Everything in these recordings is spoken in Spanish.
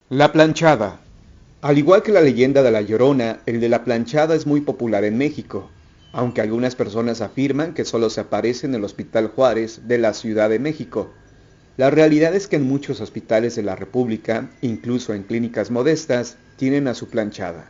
La planchada. Al igual que la leyenda de La Llorona, el de la planchada es muy popular en México, aunque algunas personas afirman que solo se aparece en el Hospital Juárez de la Ciudad de México. La realidad es que en muchos hospitales de la República, incluso en clínicas modestas, tienen a su planchada.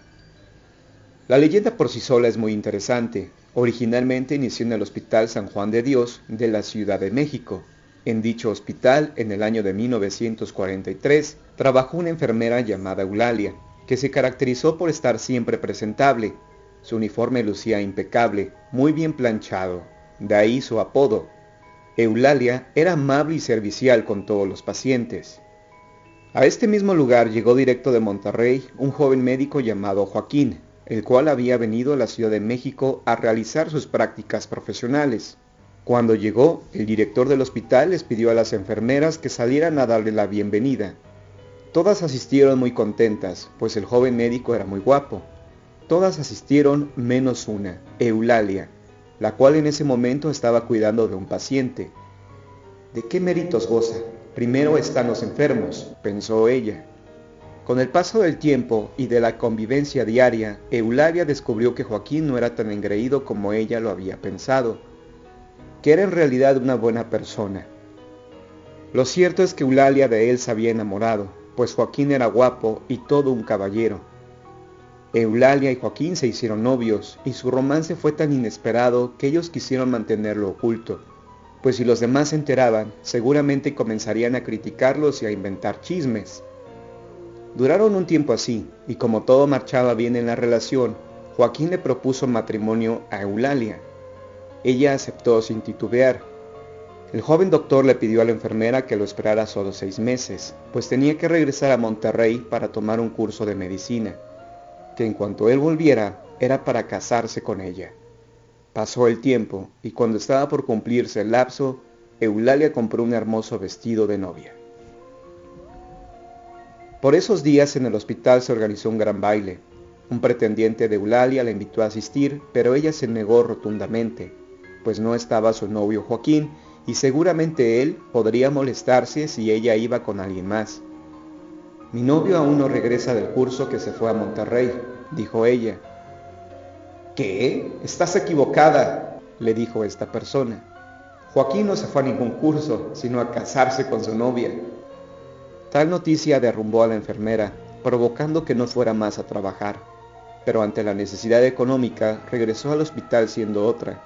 La leyenda por sí sola es muy interesante. Originalmente inició en el Hospital San Juan de Dios de la Ciudad de México. En dicho hospital, en el año de 1943, trabajó una enfermera llamada Eulalia, que se caracterizó por estar siempre presentable. Su uniforme lucía impecable, muy bien planchado, de ahí su apodo. Eulalia era amable y servicial con todos los pacientes. A este mismo lugar llegó directo de Monterrey un joven médico llamado Joaquín, el cual había venido a la Ciudad de México a realizar sus prácticas profesionales. Cuando llegó, el director del hospital les pidió a las enfermeras que salieran a darle la bienvenida. Todas asistieron muy contentas, pues el joven médico era muy guapo. Todas asistieron menos una, Eulalia, la cual en ese momento estaba cuidando de un paciente. ¿De qué méritos goza? Primero están los enfermos, pensó ella. Con el paso del tiempo y de la convivencia diaria, Eulalia descubrió que Joaquín no era tan engreído como ella lo había pensado, que era en realidad una buena persona. Lo cierto es que Eulalia de él se había enamorado, pues Joaquín era guapo y todo un caballero. Eulalia y Joaquín se hicieron novios, y su romance fue tan inesperado que ellos quisieron mantenerlo oculto, pues si los demás se enteraban, seguramente comenzarían a criticarlos y a inventar chismes. Duraron un tiempo así, y como todo marchaba bien en la relación, Joaquín le propuso matrimonio a Eulalia. Ella aceptó sin titubear. El joven doctor le pidió a la enfermera que lo esperara solo 6 meses, pues tenía que regresar a Monterrey para tomar un curso de medicina, que en cuanto él volviera, era para casarse con ella. Pasó el tiempo, y cuando estaba por cumplirse el lapso, Eulalia compró un hermoso vestido de novia. Por esos días en el hospital se organizó un gran baile. Un pretendiente de Eulalia la invitó a asistir, pero ella se negó rotundamente, pues no estaba su novio Joaquín, y seguramente él podría molestarse si ella iba con alguien más. Mi novio aún no regresa del curso que se fue a Monterrey, dijo ella. ¿Qué? Estás equivocada, le dijo esta persona. Joaquín no se fue a ningún curso, sino a casarse con su novia. Tal noticia derrumbó a la enfermera, provocando que no fuera más a trabajar, pero ante la necesidad económica regresó al hospital siendo otra.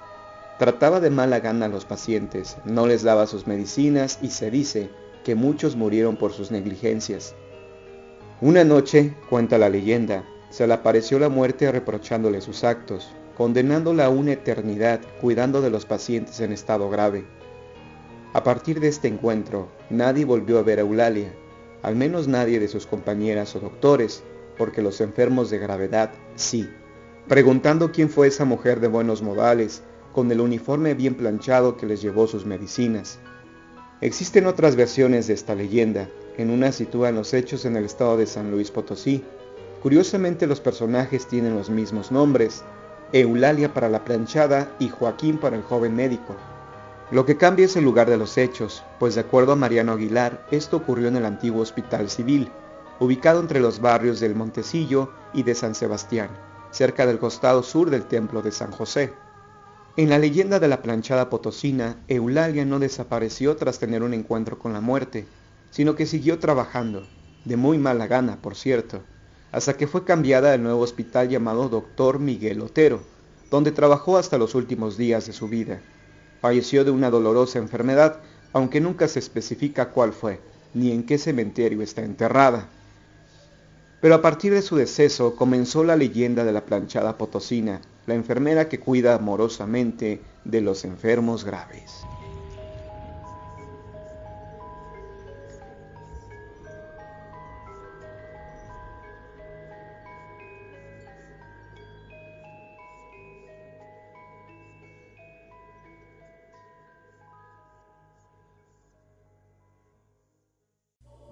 Trataba de mala gana a los pacientes, no les daba sus medicinas y se dice que muchos murieron por sus negligencias. Una noche, cuenta la leyenda, se le apareció la muerte reprochándole sus actos, condenándola a una eternidad cuidando de los pacientes en estado grave. A partir de este encuentro, nadie volvió a ver a Eulalia, al menos nadie de sus compañeras o doctores, porque los enfermos de gravedad sí, preguntando quién fue esa mujer de buenos modales, con el uniforme bien planchado que les llevó sus medicinas. Existen otras versiones de esta leyenda. En una sitúan los hechos en el estado de San Luis Potosí. Curiosamente los personajes tienen los mismos nombres, Eulalia para la planchada y Joaquín para el joven médico. Lo que cambia es el lugar de los hechos, pues de acuerdo a Mariano Aguilar, esto ocurrió en el antiguo Hospital Civil, ubicado entre los barrios del Montecillo y de San Sebastián, cerca del costado sur del Templo de San José. En la leyenda de la planchada potosina, Eulalia no desapareció tras tener un encuentro con la muerte, sino que siguió trabajando, de muy mala gana, por cierto, hasta que fue cambiada al nuevo hospital llamado Dr. Miguel Otero, donde trabajó hasta los últimos días de su vida. Falleció de una dolorosa enfermedad, aunque nunca se especifica cuál fue, ni en qué cementerio está enterrada. Pero a partir de su deceso comenzó la leyenda de la planchada potosina, la enfermera que cuida amorosamente de los enfermos graves.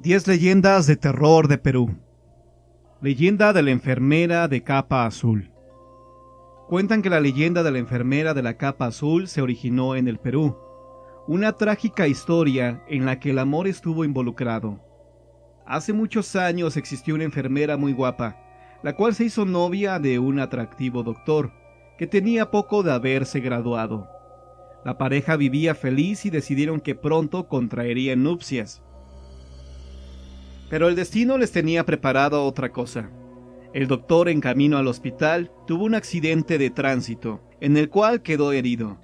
Diez leyendas de terror de Perú. Leyenda de la enfermera de capa azul. Cuentan que la leyenda de la enfermera de la capa azul se originó en el Perú, una trágica historia en la que el amor estuvo involucrado. Hace muchos años existió una enfermera muy guapa, la cual se hizo novia de un atractivo doctor, que tenía poco de haberse graduado. La pareja vivía feliz y decidieron que pronto contraerían nupcias. Pero el destino les tenía preparado otra cosa. El doctor, en camino al hospital, tuvo un accidente de tránsito, en el cual quedó herido.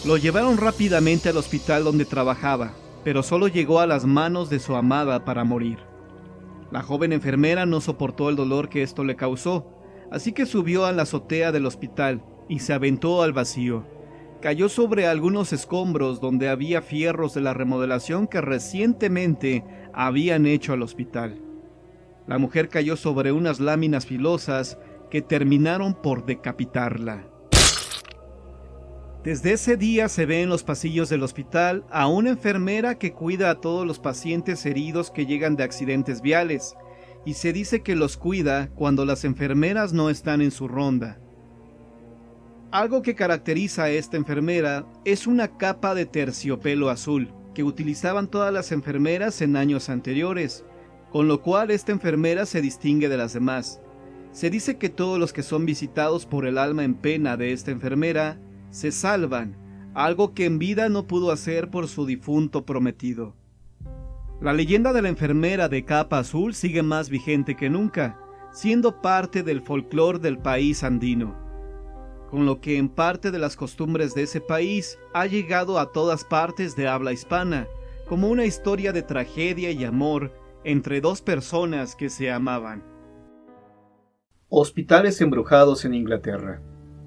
Lo llevaron rápidamente al hospital donde trabajaba, pero solo llegó a las manos de su amada para morir. La joven enfermera no soportó el dolor que esto le causó, así que subió a la azotea del hospital y se aventó al vacío. Cayó sobre algunos escombros donde había fierros de la remodelación que recientemente habían hecho al hospital. La mujer cayó sobre unas láminas filosas que terminaron por decapitarla. Desde ese día se ve en los pasillos del hospital a una enfermera que cuida a todos los pacientes heridos que llegan de accidentes viales, y se dice que los cuida cuando las enfermeras no están en su ronda. Algo que caracteriza a esta enfermera es una capa de terciopelo azul, que utilizaban todas las enfermeras en años anteriores, con lo cual esta enfermera se distingue de las demás. Se dice que todos los que son visitados por el alma en pena de esta enfermera se salvan, algo que en vida no pudo hacer por su difunto prometido. La leyenda de la enfermera de capa azul sigue más vigente que nunca, siendo parte del folclore del país andino, con lo que en parte de las costumbres de ese país ha llegado a todas partes de habla hispana, como una historia de tragedia y amor entre dos personas que se amaban. Hospitales embrujados en Inglaterra.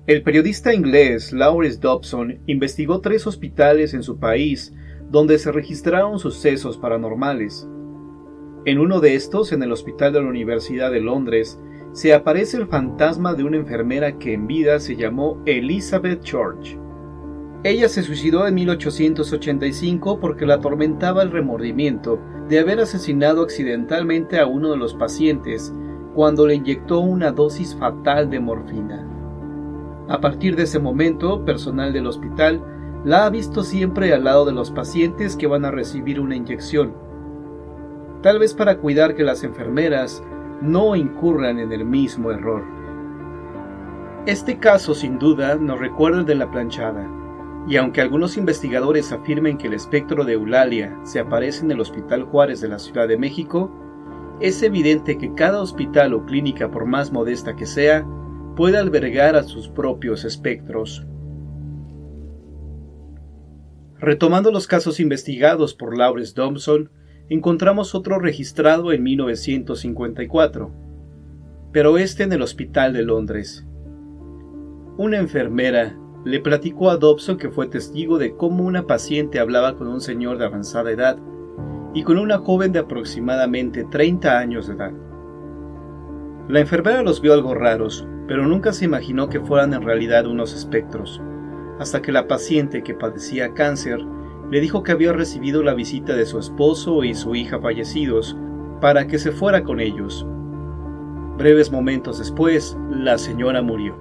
El periodista inglés Lawrence Dobson investigó 3 hospitales en su país donde se registraron sucesos paranormales. En uno de estos, en el hospital de la Universidad de Londres, se aparece el fantasma de una enfermera que en vida se llamó Elizabeth George. Ella se suicidó en 1885 porque la atormentaba el remordimiento de haber asesinado accidentalmente a uno de los pacientes cuando le inyectó una dosis fatal de morfina. A partir de ese momento, personal del hospital la ha visto siempre al lado de los pacientes que van a recibir una inyección, tal vez para cuidar que las enfermeras no incurran en el mismo error. Este caso, sin duda, nos recuerda el de la planchada, y aunque algunos investigadores afirmen que el espectro de Eulalia se aparece en el Hospital Juárez de la Ciudad de México, es evidente que cada hospital o clínica, por más modesta que sea, puede albergar a sus propios espectros. Retomando los casos investigados por Lawrence Dobson, encontramos otro registrado en 1954, pero este en el Hospital de Londres. Una enfermera le platicó a Dobson que fue testigo de cómo una paciente hablaba con un señor de avanzada edad y con una joven de aproximadamente 30 años de edad. La enfermera los vio algo raros, pero nunca se imaginó que fueran en realidad unos espectros, hasta que la paciente, que padecía cáncer, le dijo que había recibido la visita de su esposo y su hija fallecidos para que se fuera con ellos. Breves momentos después, la señora murió.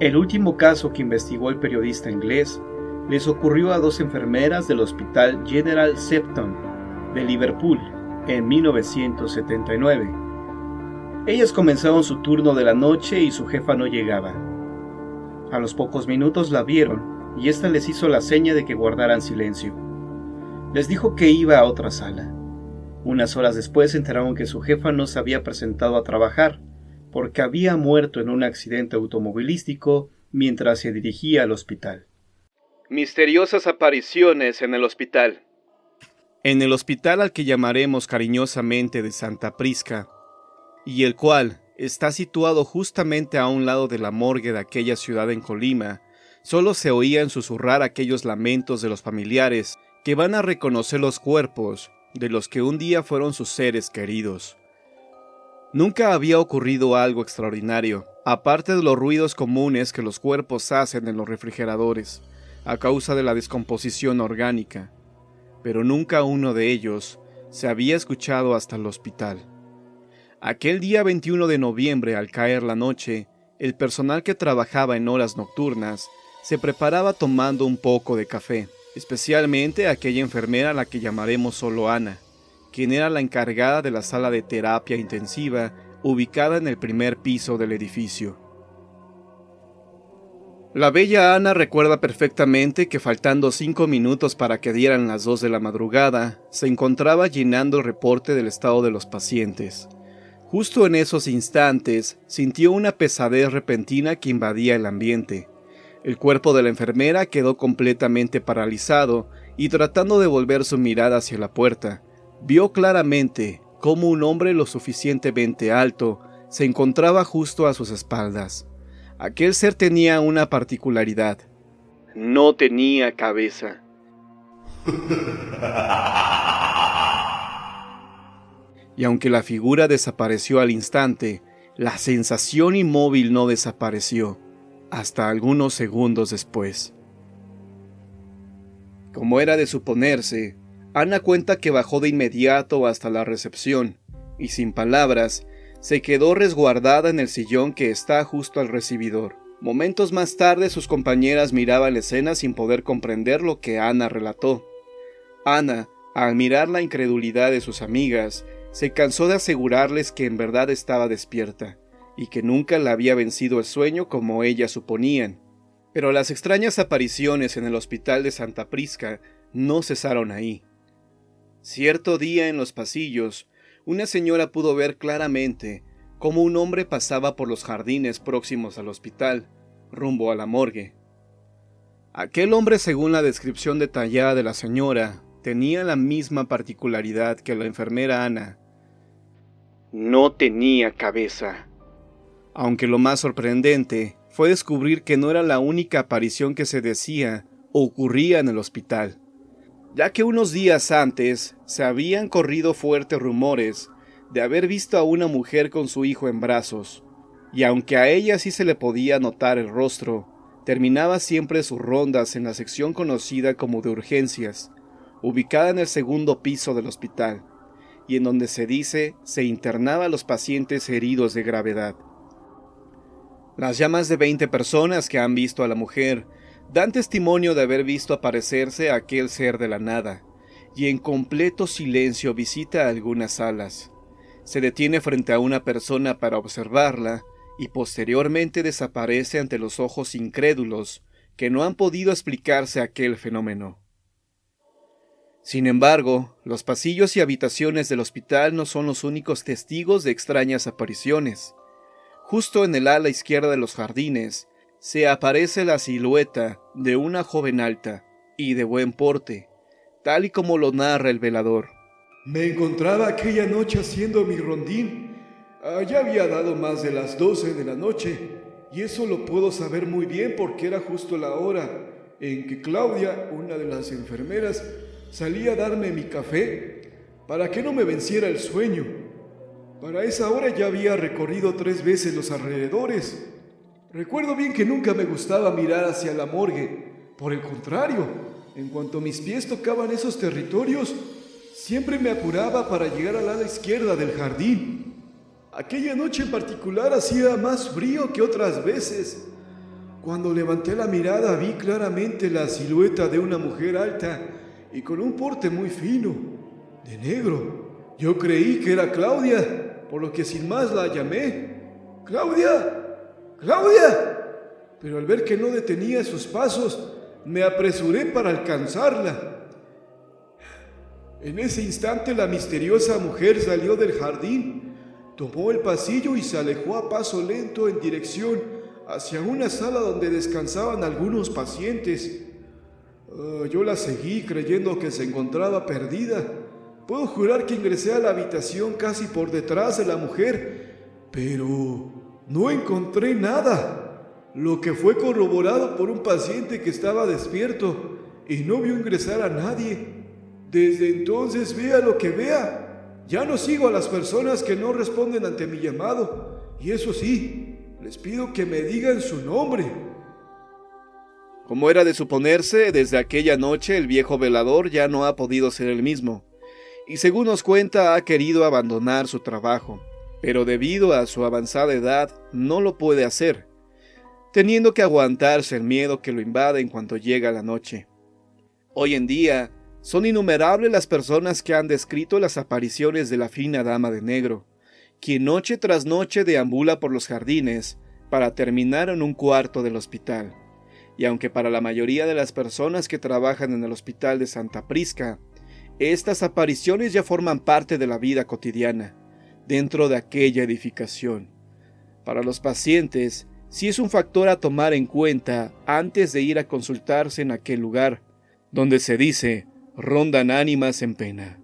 El último caso que investigó el periodista inglés les ocurrió a 2 enfermeras del Hospital General Septon de Liverpool en 1979. Ellas comenzaron su turno de la noche y su jefa no llegaba. A los pocos minutos la vieron y ésta les hizo la seña de que guardaran silencio. Les dijo que iba a otra sala. Unas horas después se enteraron que su jefa no se había presentado a trabajar porque había muerto en un accidente automovilístico mientras se dirigía al hospital. Misteriosas apariciones en el hospital. En el hospital al que llamaremos cariñosamente de Santa Prisca, y el cual está situado justamente a un lado de la morgue de aquella ciudad en Colima, solo se oían susurrar aquellos lamentos de los familiares que van a reconocer los cuerpos de los que un día fueron sus seres queridos. Nunca había ocurrido algo extraordinario, aparte de los ruidos comunes que los cuerpos hacen en los refrigeradores, a causa de la descomposición orgánica, pero nunca uno de ellos se había escuchado hasta el hospital. Aquel día 21 de noviembre, al caer la noche, el personal que trabajaba en horas nocturnas se preparaba tomando un poco de café, especialmente aquella enfermera a la que llamaremos solo Ana, quien era la encargada de la sala de terapia intensiva ubicada en el primer piso del edificio. La bella Ana recuerda perfectamente que faltando 5 minutos para que dieran las 2 de la madrugada, se encontraba llenando el reporte del estado de los pacientes. Justo en esos instantes, sintió una pesadez repentina que invadía el ambiente. El cuerpo de la enfermera quedó completamente paralizado y tratando de volver su mirada hacia la puerta, vio claramente cómo un hombre lo suficientemente alto se encontraba justo a sus espaldas. Aquel ser tenía una particularidad: no tenía cabeza. Y aunque la figura desapareció al instante, la sensación inmóvil no desapareció, hasta algunos segundos después. Como era de suponerse, Ana cuenta que bajó de inmediato hasta la recepción, y sin palabras, se quedó resguardada en el sillón que está justo al recibidor. Momentos más tarde sus compañeras miraban la escena sin poder comprender lo que Ana relató. Ana, al mirar la incredulidad de sus amigas, se cansó de asegurarles que en verdad estaba despierta, y que nunca la había vencido el sueño como ellas suponían. Pero las extrañas apariciones en el hospital de Santa Prisca no cesaron ahí. Cierto día en los pasillos, una señora pudo ver claramente cómo un hombre pasaba por los jardines próximos al hospital, rumbo a la morgue. Aquel hombre, según la descripción detallada de la señora, tenía la misma particularidad que la enfermera Ana. No tenía cabeza. Aunque lo más sorprendente fue descubrir que no era la única aparición que se decía o ocurría en el hospital, ya que unos días antes se habían corrido fuertes rumores de haber visto a una mujer con su hijo en brazos, y aunque a ella sí se le podía notar el rostro, terminaba siempre sus rondas en la sección conocida como de urgencias, ubicada en el segundo piso del hospital, y en donde se dice se internaba a los pacientes heridos de gravedad. Las ya más de 20 personas que han visto a la mujer dan testimonio de haber visto aparecerse a aquel ser de la nada, y en completo silencio visita algunas salas. Se detiene frente a una persona para observarla, y posteriormente desaparece ante los ojos incrédulos que no han podido explicarse aquel fenómeno. Sin embargo, los pasillos y habitaciones del hospital no son los únicos testigos de extrañas apariciones. Justo en el ala izquierda de los jardines, se aparece la silueta de una joven alta y de buen porte, tal y como lo narra el velador. Me encontraba aquella noche haciendo mi rondín. Ya había dado más de las 12 de la noche, y eso lo puedo saber muy bien porque era justo la hora en que Claudia, una de las enfermeras, salía a darme mi café para que no me venciera el sueño. Para esa hora ya había recorrido 3 veces los alrededores. Recuerdo bien que nunca me gustaba mirar hacia la morgue. Por el contrario, en cuanto mis pies tocaban esos territorios, siempre me apuraba para llegar al ala izquierda del jardín. Aquella noche en particular hacía más frío que otras veces. Cuando levanté la mirada vi claramente la silueta de una mujer alta y con un porte muy fino, de negro. Yo creí que era Claudia, por lo que sin más la llamé. ¡Claudia! ¡Claudia! Pero al ver que no detenía sus pasos, me apresuré para alcanzarla. En ese instante la misteriosa mujer salió del jardín, tomó el pasillo y se alejó a paso lento en dirección hacia una sala donde descansaban algunos pacientes. Yo la seguí creyendo que se encontraba perdida. Puedo jurar que ingresé a la habitación casi por detrás de la mujer, pero no encontré nada, lo que fue corroborado por un paciente que estaba despierto y no vio ingresar a nadie. Desde entonces, vea lo que vea, ya no sigo a las personas que no responden ante mi llamado, y eso sí, les pido que me digan su nombre. Como era de suponerse, desde aquella noche el viejo velador ya no ha podido ser el mismo, y según nos cuenta ha querido abandonar su trabajo, pero debido a su avanzada edad no lo puede hacer, teniendo que aguantarse el miedo que lo invade en cuanto llega la noche. Hoy en día, son innumerables las personas que han descrito las apariciones de la fina dama de negro, quien noche tras noche deambula por los jardines para terminar en un cuarto del hospital. Y aunque para la mayoría de las personas que trabajan en el hospital de Santa Prisca, estas apariciones ya forman parte de la vida cotidiana, dentro de aquella edificación. Para los pacientes, sí es un factor a tomar en cuenta antes de ir a consultarse en aquel lugar, donde se dice, rondan ánimas en pena.